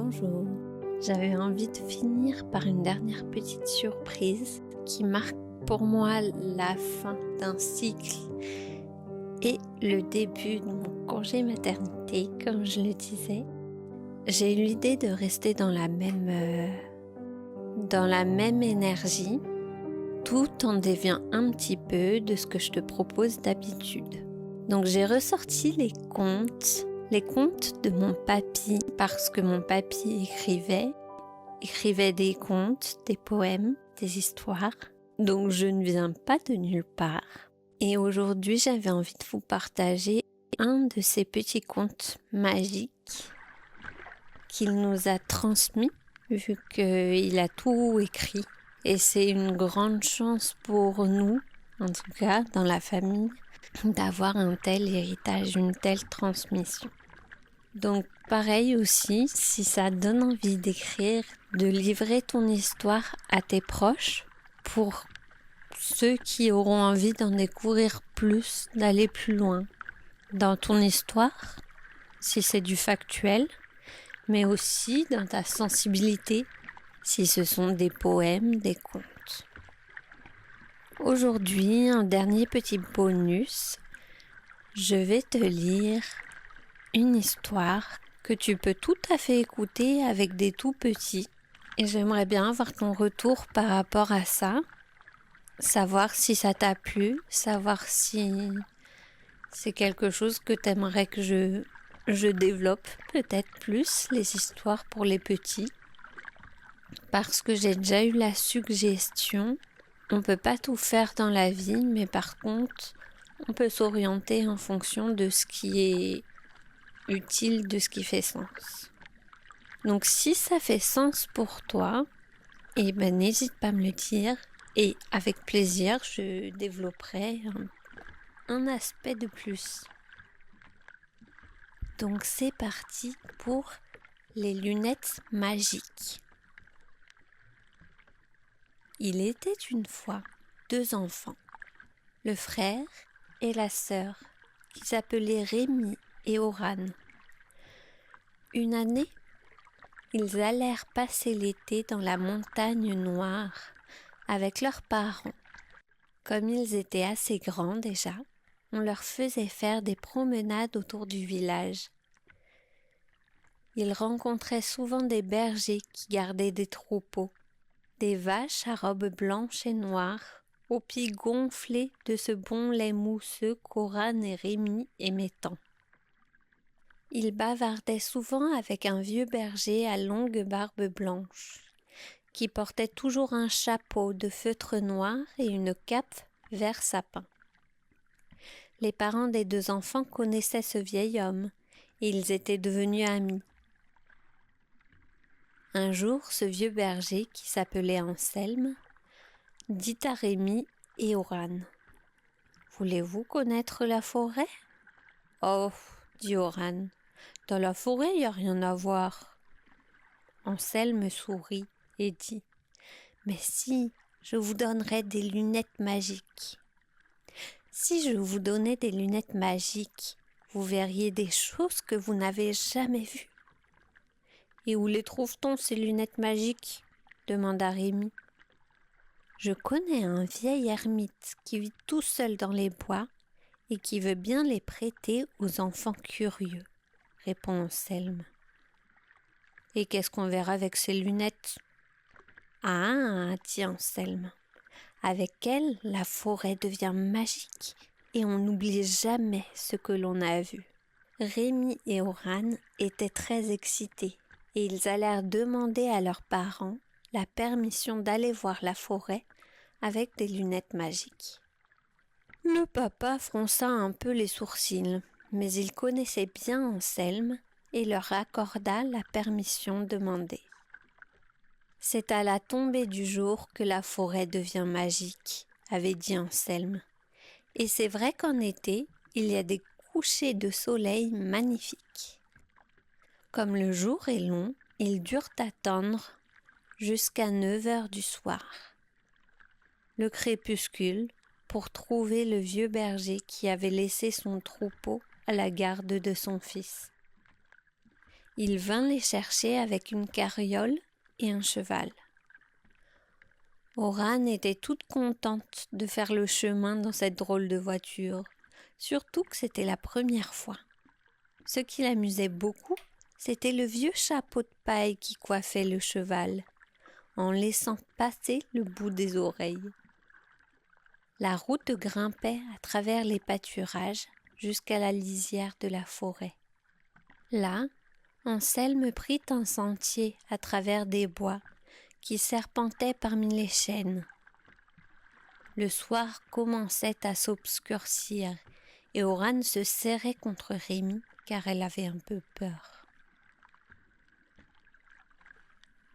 Bonjour. J'avais envie de finir par une dernière petite surprise qui marque pour moi la fin d'un cycle et le début de mon congé maternité, comme je le disais. J'ai eu l'idée de rester dans la même énergie, tout en déviant un petit peu de ce que je te propose d'habitude. Donc j'ai ressorti les contes de mon papy, parce que mon papy écrivait des contes, des poèmes, des histoires. Donc je ne viens pas de nulle part. Et aujourd'hui, j'avais envie de vous partager un de ces petits contes magiques qu'il nous a transmis, vu qu'il a tout écrit. Et c'est une grande chance pour nous, en tout cas dans la famille, d'avoir un tel héritage, une telle transmission. Donc pareil aussi, si ça donne envie d'écrire, de livrer ton histoire à tes proches, pour ceux qui auront envie d'en découvrir plus, d'aller plus loin dans ton histoire, si c'est du factuel, mais aussi dans ta sensibilité, si ce sont des poèmes, des contes. Aujourd'hui, un dernier petit bonus, je vais te lire une histoire que tu peux tout à fait écouter avec des tout petits. Et j'aimerais bien avoir ton retour par rapport à ça, savoir si ça t'a plu, savoir si c'est quelque chose que tu aimerais que je développe peut-être plus, les histoires pour les petits. Parce que j'ai déjà eu la suggestion, on ne peut pas tout faire dans la vie, mais par contre, on peut s'orienter en fonction de ce qui est utile, de ce qui fait sens. Donc si ça fait sens pour toi, n'hésite pas à me le dire et avec plaisir je développerai un aspect de plus. Donc c'est parti pour les lunettes magiques. Il était une fois 2 enfants, le frère et la sœur, qui s'appelaient Rémi et Oran. Une année, ils allèrent passer l'été dans la montagne noire avec leurs parents. Comme ils étaient assez grands déjà, on leur faisait faire des promenades autour du village. Ils rencontraient souvent des bergers qui gardaient des troupeaux, des vaches à robes blanches et noires, aux pieds gonflés de ce bon lait mousseux qu'Oran et Rémi aimaient tant. Ils bavardaient souvent avec un vieux berger à longue barbe blanche, qui portait toujours un chapeau de feutre noir et une cape vert sapin. Les parents des 2 enfants connaissaient ce vieil homme, et ils étaient devenus amis. Un jour, ce vieux berger, qui s'appelait Anselme, dit à Rémi et Oran : « Voulez-vous connaître la forêt ? » ?»« Oh, dit Oran, dans la forêt, il n'y a rien à voir. » Anselme sourit et dit : « Mais si, je vous donnerais des lunettes magiques. Si je vous donnais des lunettes magiques, vous verriez des choses que vous n'avez jamais vues. » »« Et où les trouve-t-on, ces lunettes magiques ? » demanda Rémi. « Je connais un vieil ermite qui vit tout seul dans les bois et qui veut bien les prêter aux enfants curieux, répond Anselme. « Et qu'est-ce qu'on verra avec ces lunettes ? » ?»« Ah, dit Anselme, avec elles, la forêt devient magique et on n'oublie jamais ce que l'on a vu. » Rémi et Oran étaient très excités et ils allèrent demander à leurs parents la permission d'aller voir la forêt avec des lunettes magiques. Le papa fronça un peu les sourcils, mais il connaissait bien Anselme et leur accorda la permission demandée. C'est à la tombée du jour que la forêt devient magique, avait dit Anselme. Et c'est vrai qu'en été, il y a des couchers de soleil magnifiques. Comme le jour est long, ils durent attendre jusqu'à 9 heures du soir, le crépuscule, pour trouver le vieux berger qui avait laissé son troupeau à la garde de son fils. Il vint les chercher avec une carriole et un cheval. Oran était toute contente de faire le chemin dans cette drôle de voiture, surtout que c'était la première fois. Ce qui l'amusait beaucoup, c'était le vieux chapeau de paille qui coiffait le cheval, en laissant passer le bout des oreilles. La route grimpait à travers les pâturages jusqu'à la lisière de la forêt. Là, Anselme prit un sentier à travers des bois qui serpentaient parmi les chênes. Le soir commençait à s'obscurcir et Oran se serrait contre Rémi car elle avait un peu peur.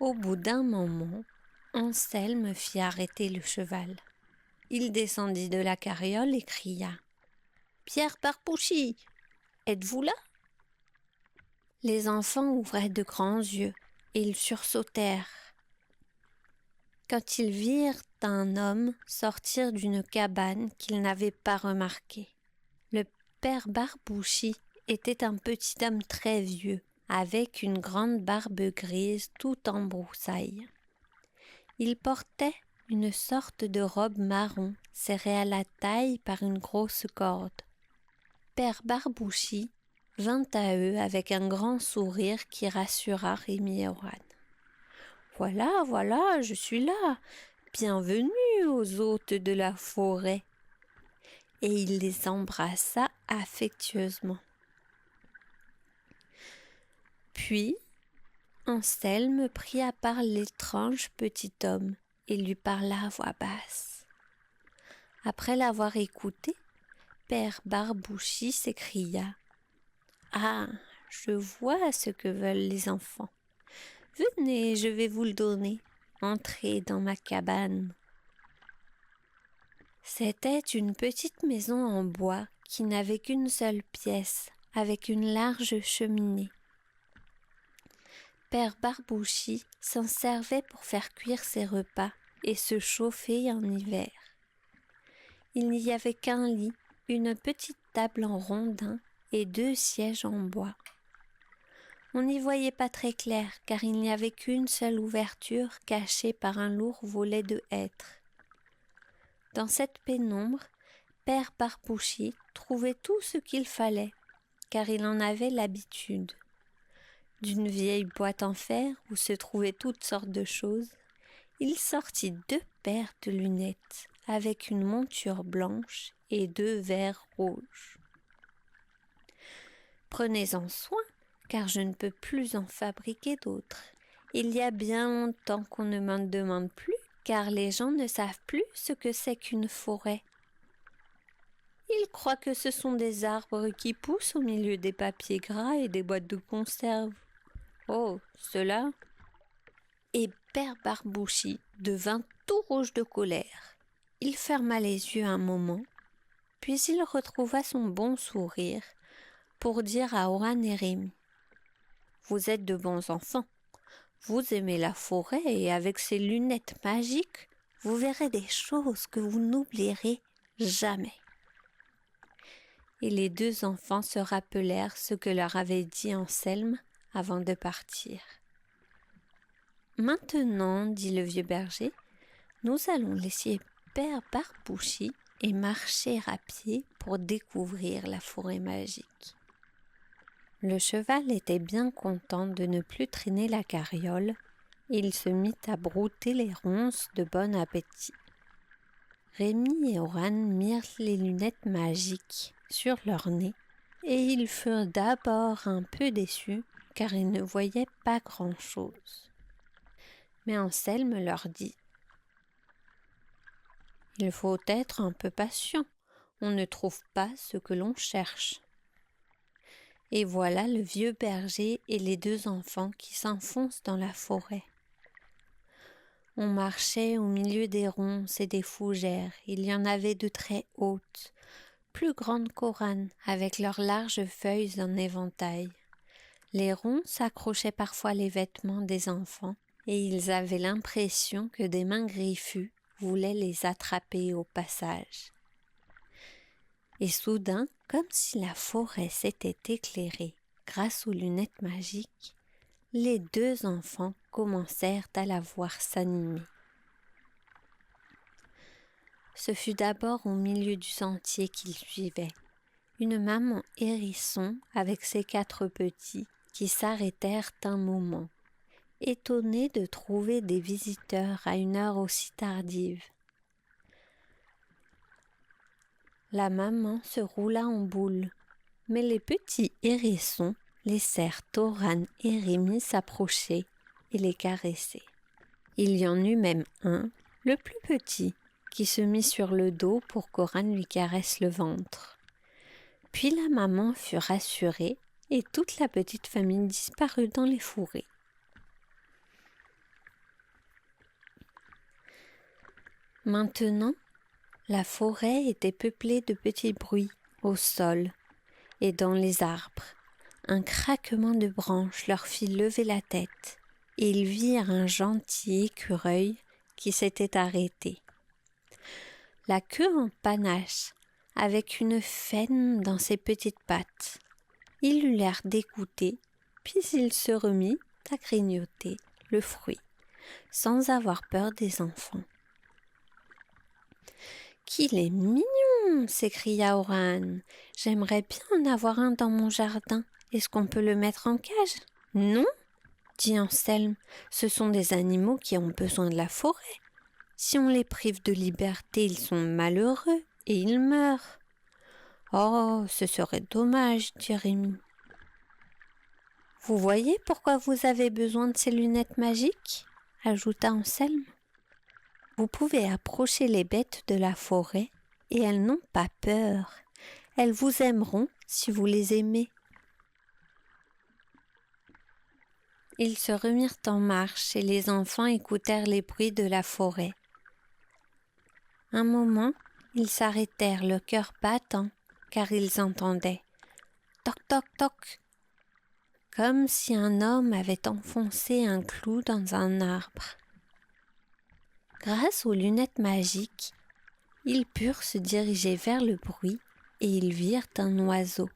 Au bout d'un moment, Anselme fit arrêter le cheval. Il descendit de la carriole et cria « Pierre Barbouchi, êtes-vous là ?» Les enfants ouvraient de grands yeux et ils sursautèrent quand ils virent un homme sortir d'une cabane qu'ils n'avaient pas remarquée. Le père Barbouchi était un petit homme très vieux, avec une grande barbe grise tout en broussailles. Il portait une sorte de robe marron serrée à la taille par une grosse corde. Père Barbouchi vint à eux avec un grand sourire qui rassura Rémi et Oran. « Voilà, je suis là. Bienvenue aux hôtes de la forêt. » Et il les embrassa affectueusement. Puis, Anselme prit à part l'étrange petit homme et lui parla à voix basse. Après l'avoir écouté, Père Barbouchi s'écria « Ah, je vois ce que veulent les enfants. Venez, je vais vous le donner. Entrez dans ma cabane. » C'était une petite maison en bois qui n'avait qu'une seule pièce, avec une large cheminée. Père Barbouchi s'en servait pour faire cuire ses repas et se chauffer en hiver. Il n'y avait qu'un lit, une petite table en rondin et 2 sièges en bois. On n'y voyait pas très clair car il n'y avait qu'une seule ouverture cachée par un lourd volet de hêtre. Dans cette pénombre, Père Barbouchi trouvait tout ce qu'il fallait car il en avait l'habitude. D'une vieille boîte en fer où se trouvaient toutes sortes de choses, il sortit 2 paires de lunettes avec une monture blanche et 2 verres rouges. « Prenez-en soin, car je ne peux plus en fabriquer d'autres. Il y a bien longtemps qu'on ne m'en demande plus, car les gens ne savent plus ce que c'est qu'une forêt. Ils croient que ce sont des arbres qui poussent au milieu des papiers gras et des boîtes de conserve. Oh, cela !» Et Père Barbouchi devint tout rouge de colère. Il ferma les yeux un moment, puis il retrouva son bon sourire pour dire à Oran et Rémi « Vous êtes de bons enfants, vous aimez la forêt et avec ces lunettes magiques, vous verrez des choses que vous n'oublierez jamais. » Et les 2 enfants se rappelèrent ce que leur avait dit Anselme avant de partir. « Maintenant, dit le vieux berger, nous allons laisser Père Barbouchi et marcher à pied pour découvrir la forêt magique. » Le cheval était bien content de ne plus traîner la carriole et il se mit à brouter les ronces de bon appétit. Rémi et Oran mirent les lunettes magiques sur leur nez et ils furent d'abord un peu déçus car ils ne voyaient pas grand-chose. Mais Anselme leur dit « Il faut être un peu patient, on ne trouve pas ce que l'on cherche. » Et voilà le vieux berger et les 2 enfants qui s'enfoncent dans la forêt. On marchait au milieu des ronces et des fougères. Il y en avait de très hautes, plus grandes qu'Oran, avec leurs larges feuilles en éventail. Les ronces accrochaient parfois les vêtements des enfants et ils avaient l'impression que des mains griffues voulaient les attraper au passage. Et soudain, comme si la forêt s'était éclairée grâce aux lunettes magiques, les deux enfants commencèrent à la voir s'animer. Ce fut d'abord au milieu du sentier qu'ils suivaient, une maman hérisson avec ses 4 petits qui s'arrêtèrent un moment, étonnés de trouver des visiteurs à une heure aussi tardive. La maman se roula en boule, mais les petits hérissons laissèrent Oran et Rémi s'approcher et les caresser. Il y en eut même un, le plus petit, qui se mit sur le dos pour qu'Oran lui caresse le ventre. Puis la maman fut rassurée et toute la petite famille disparut dans les fourrés. Maintenant, la forêt était peuplée de petits bruits au sol et dans les arbres. Un craquement de branches leur fit lever la tête et ils virent un gentil écureuil qui s'était arrêté. La queue en panache, avec une faine dans ses petites pattes. Il eut l'air dégoûté, puis il se remit à grignoter le fruit, sans avoir peur des enfants. « Qu'il est mignon !» s'écria Oran. « J'aimerais bien en avoir un dans mon jardin. Est-ce qu'on peut le mettre en cage ?»« Non !» dit Anselme. « Ce sont des animaux qui ont besoin de la forêt. Si on les prive de liberté, ils sont malheureux et ils meurent. »« Oh, ce serait dommage, dit Rémi. »« Vous voyez pourquoi vous avez besoin de ces lunettes magiques ?» ajouta Anselme. « Vous pouvez approcher les bêtes de la forêt et elles n'ont pas peur. Elles vous aimeront si vous les aimez. » Ils se remirent en marche et les enfants écoutèrent les bruits de la forêt. Un moment, ils s'arrêtèrent, le cœur battant, car ils entendaient « toc toc toc » comme si un homme avait enfoncé un clou dans un arbre. Grâce aux lunettes magiques, ils purent se diriger vers le bruit et ils virent un oiseau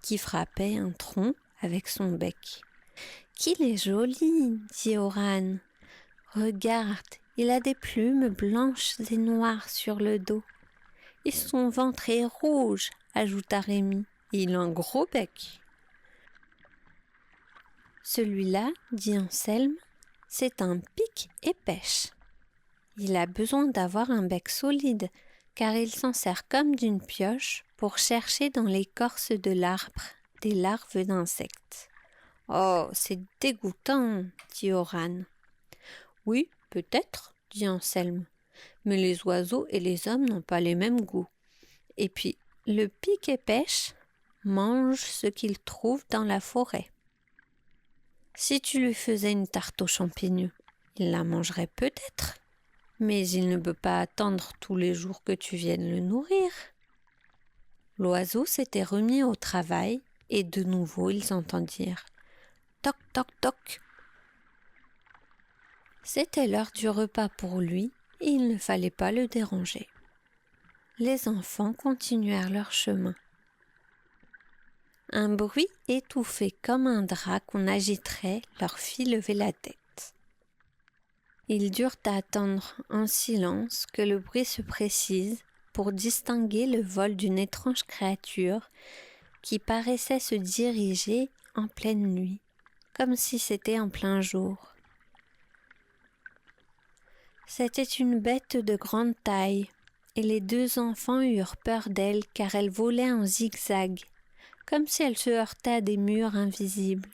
qui frappait un tronc avec son bec. « Qu'il est joli !» dit Oran. « Regarde, il a des plumes blanches et noires sur le dos. Et son ventre est rouge, ajouta Rémi. Il a un gros bec. » Celui-là, dit Anselme, c'est un pic et pêche. Il a besoin d'avoir un bec solide, car il s'en sert comme d'une pioche pour chercher dans l'écorce de l'arbre des larves d'insectes. « Oh, c'est dégoûtant, dit Oran. »« Oui, peut-être, dit Anselme, mais les oiseaux et les hommes n'ont pas les mêmes goûts. Et puis, le pic et pêche mange ce qu'il trouve dans la forêt. Si tu lui faisais une tarte aux champignons, il la mangerait peut-être, mais il ne peut pas attendre tous les jours que tu viennes le nourrir. » L'oiseau s'était remis au travail et de nouveau ils entendirent « toc toc toc ». C'était l'heure du repas pour lui et il ne fallait pas le déranger. Les enfants continuèrent leur chemin. Un bruit étouffé comme un drap qu'on agiterait leur fit lever la tête. Ils durent attendre en silence que le bruit se précise pour distinguer le vol d'une étrange créature qui paraissait se diriger en pleine nuit, comme si c'était en plein jour. C'était une bête de grande taille, et les deux enfants eurent peur d'elle car elle volait en zigzag, comme si elle se heurtait à des murs invisibles.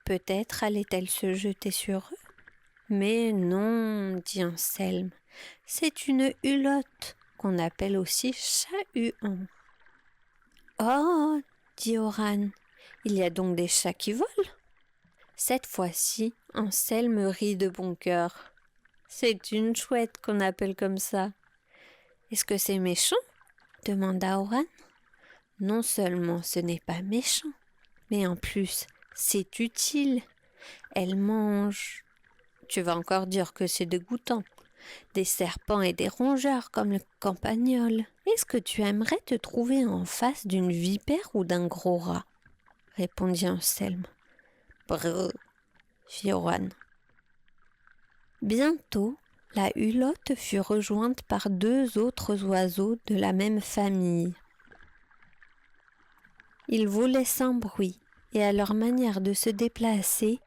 Peut-être allait-elle se jeter sur eux? Mais non, dit Anselme, c'est une hulotte, qu'on appelle aussi chat-huant. Oh, dit Oran, il y a donc des chats qui volent? Cette fois-ci, Anselme rit de bon cœur. C'est une chouette qu'on appelle comme ça. Est-ce que c'est méchant? Demanda Oran. Non seulement ce n'est pas méchant, mais en plus, c'est utile. Elle mange. Tu vas encore dire que c'est dégoûtant. Des serpents et des rongeurs comme le campagnol. Est-ce que tu aimerais te trouver en face d'une vipère ou d'un gros rat? Répondit Anselme. Brrr, fit Oran. Bientôt, la hulotte fut rejointe par 2 autres oiseaux de la même famille. Ils volaient sans bruit, et à leur manière de se déplacer,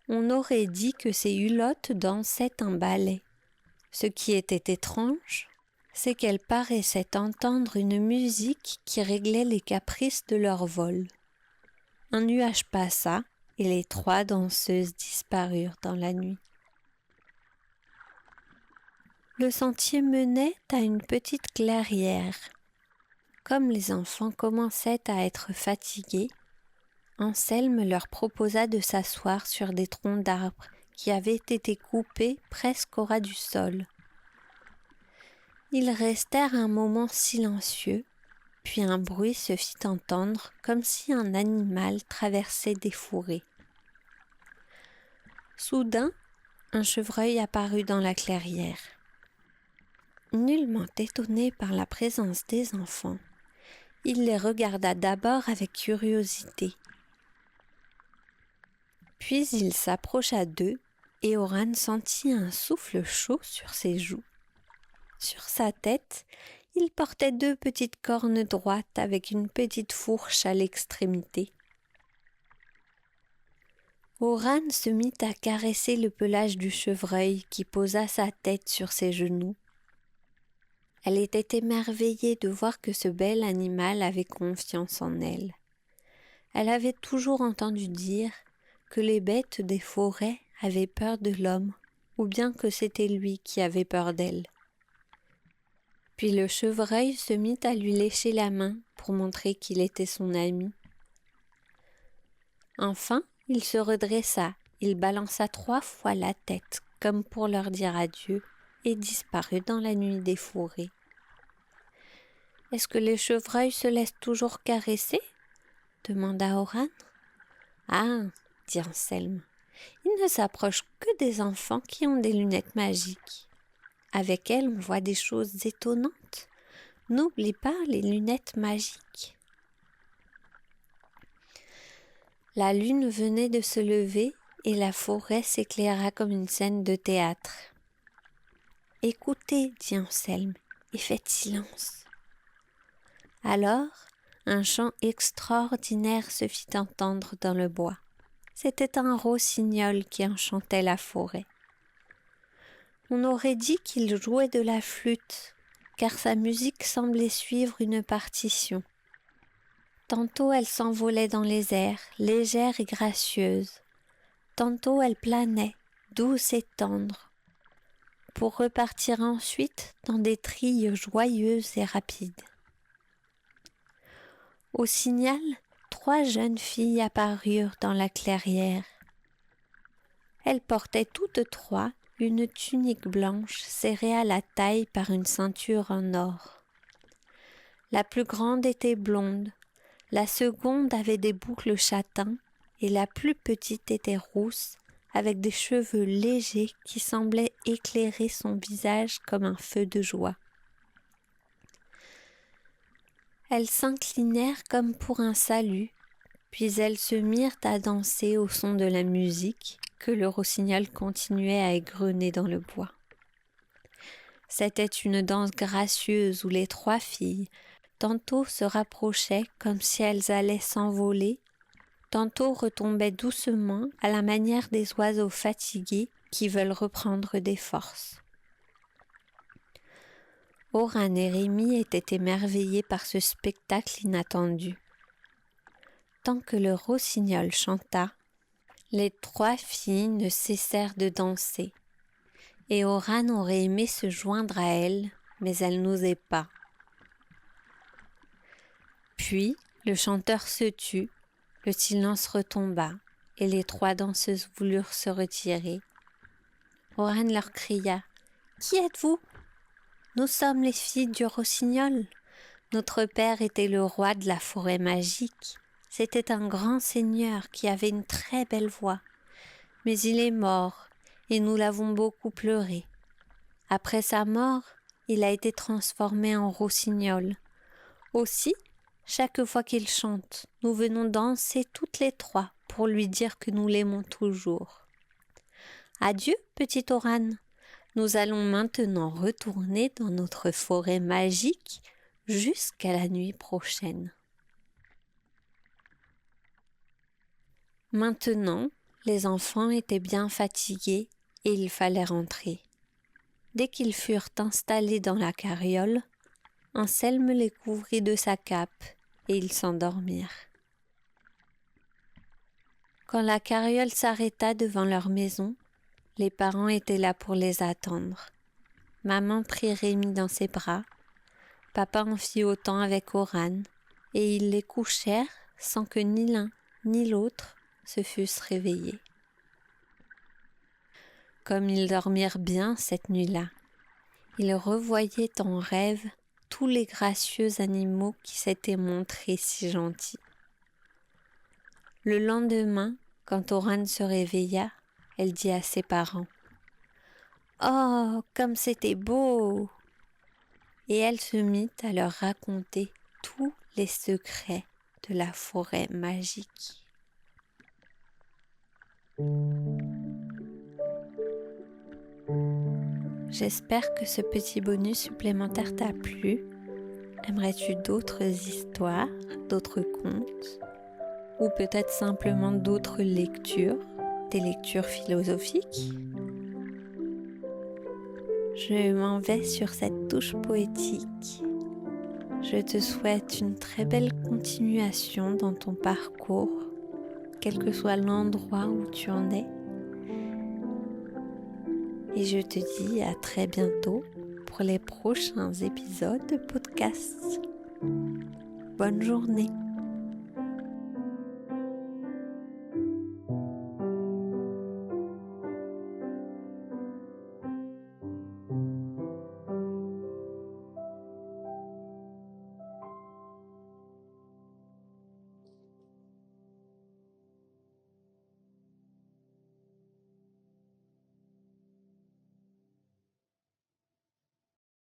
on aurait dit que ces hulottes dansaient un ballet. Ce qui était étrange, c'est qu'elles paraissaient entendre une musique qui réglait les caprices de leur vol. Un nuage passa, et les 3 danseuses disparurent dans la nuit. Le sentier menait à une petite clairière. Comme les enfants commençaient à être fatigués, Anselme leur proposa de s'asseoir sur des troncs d'arbres qui avaient été coupés presque au ras du sol. Ils restèrent un moment silencieux, puis un bruit se fit entendre comme si un animal traversait des fourrés. Soudain, un chevreuil apparut dans la clairière. Nullement étonné par la présence des enfants, il les regarda d'abord avec curiosité. Puis il s'approcha d'eux et Oran sentit un souffle chaud sur ses joues. Sur sa tête, il portait 2 petites cornes droites avec une petite fourche à l'extrémité. Oran se mit à caresser le pelage du chevreuil qui posa sa tête sur ses genoux. Elle était émerveillée de voir que ce bel animal avait confiance en elle. Elle avait toujours entendu dire que les bêtes des forêts avaient peur de l'homme, ou bien que c'était lui qui avait peur d'elle. Puis le chevreuil se mit à lui lécher la main pour montrer qu'il était son ami. Enfin, il se redressa, il balança 3 fois la tête, comme pour leur dire adieu, et disparut dans la nuit des fourrés. « Est-ce que les chevreuils se laissent toujours caresser ?» demanda Oran. « Ah, dit Anselme, ils ne s'approchent que des enfants qui ont des lunettes magiques. Avec elles, on voit des choses étonnantes. N'oublie pas les lunettes magiques. » La lune venait de se lever et la forêt s'éclaira comme une scène de théâtre. « Écoutez, dit Anselme, et faites silence. » Alors, un chant extraordinaire se fit entendre dans le bois. C'était un rossignol qui enchantait la forêt. On aurait dit qu'il jouait de la flûte, car sa musique semblait suivre une partition. Tantôt elle s'envolait dans les airs, légère et gracieuse. Tantôt elle planait, douce et tendre, pour repartir ensuite dans des trilles joyeuses et rapides. Au signal, 3 jeunes filles apparurent dans la clairière. Elles portaient toutes 3 une tunique blanche serrée à la taille par une ceinture en or. La plus grande était blonde, la seconde avait des boucles châtains et la plus petite était rousse avec des cheveux légers qui semblaient éclairer son visage comme un feu de joie. Elles s'inclinèrent comme pour un salut, puis elles se mirent à danser au son de la musique que le rossignol continuait à égrener dans le bois. C'était une danse gracieuse où les 3 filles tantôt se rapprochaient comme si elles allaient s'envoler, tantôt retombaient doucement à la manière des oiseaux fatigués qui veulent reprendre des forces. Oran et Rémi étaient émerveillés par ce spectacle inattendu. Tant que le rossignol chanta, les 3 filles ne cessèrent de danser, et Oran aurait aimé se joindre à elles, mais elle n'osait pas. Puis, le chanteur se tut, le silence retomba, et les 3 danseuses voulurent se retirer. Oran leur cria « Qui êtes-vous ? Nous sommes les filles du rossignol. Notre père était le roi de la forêt magique. C'était un grand seigneur qui avait une très belle voix. Mais il est mort, et nous l'avons beaucoup pleuré. Après sa mort, il a été transformé en rossignol. Aussi, chaque fois qu'il chante, nous venons danser toutes les 3 pour lui dire que nous l'aimons toujours. Adieu, petit Oran. Nous allons maintenant retourner dans notre forêt magique jusqu'à la nuit prochaine. Maintenant, les enfants étaient bien fatigués et il fallait rentrer. Dès qu'ils furent installés dans la carriole, Anselme les couvrit de sa cape et ils s'endormirent. Quand la carriole s'arrêta devant leur maison, les parents étaient là pour les attendre. Maman prit Rémi dans ses bras, papa en fit autant avec Oran, et ils les couchèrent sans que ni l'un ni l'autre se fussent réveillés. Comme ils dormirent bien cette nuit-là, ils revoyaient en rêve tous les gracieux animaux qui s'étaient montrés si gentils. Le lendemain, quand Oran se réveilla, elle dit à ses parents « Oh, comme c'était beau !» Et elle se mit à leur raconter tous les secrets de la forêt magique. J'espère que ce petit bonus supplémentaire t'a plu. Aimerais-tu d'autres histoires, d'autres contes, ou peut-être simplement d'autres lectures, des lectures philosophiques ? Je m'en vais sur cette touche poétique. Je te souhaite une très belle continuation dans ton parcours, quel que soit l'endroit où tu en es. Et je te dis à très bientôt pour les prochains épisodes de podcast. Bonne journée.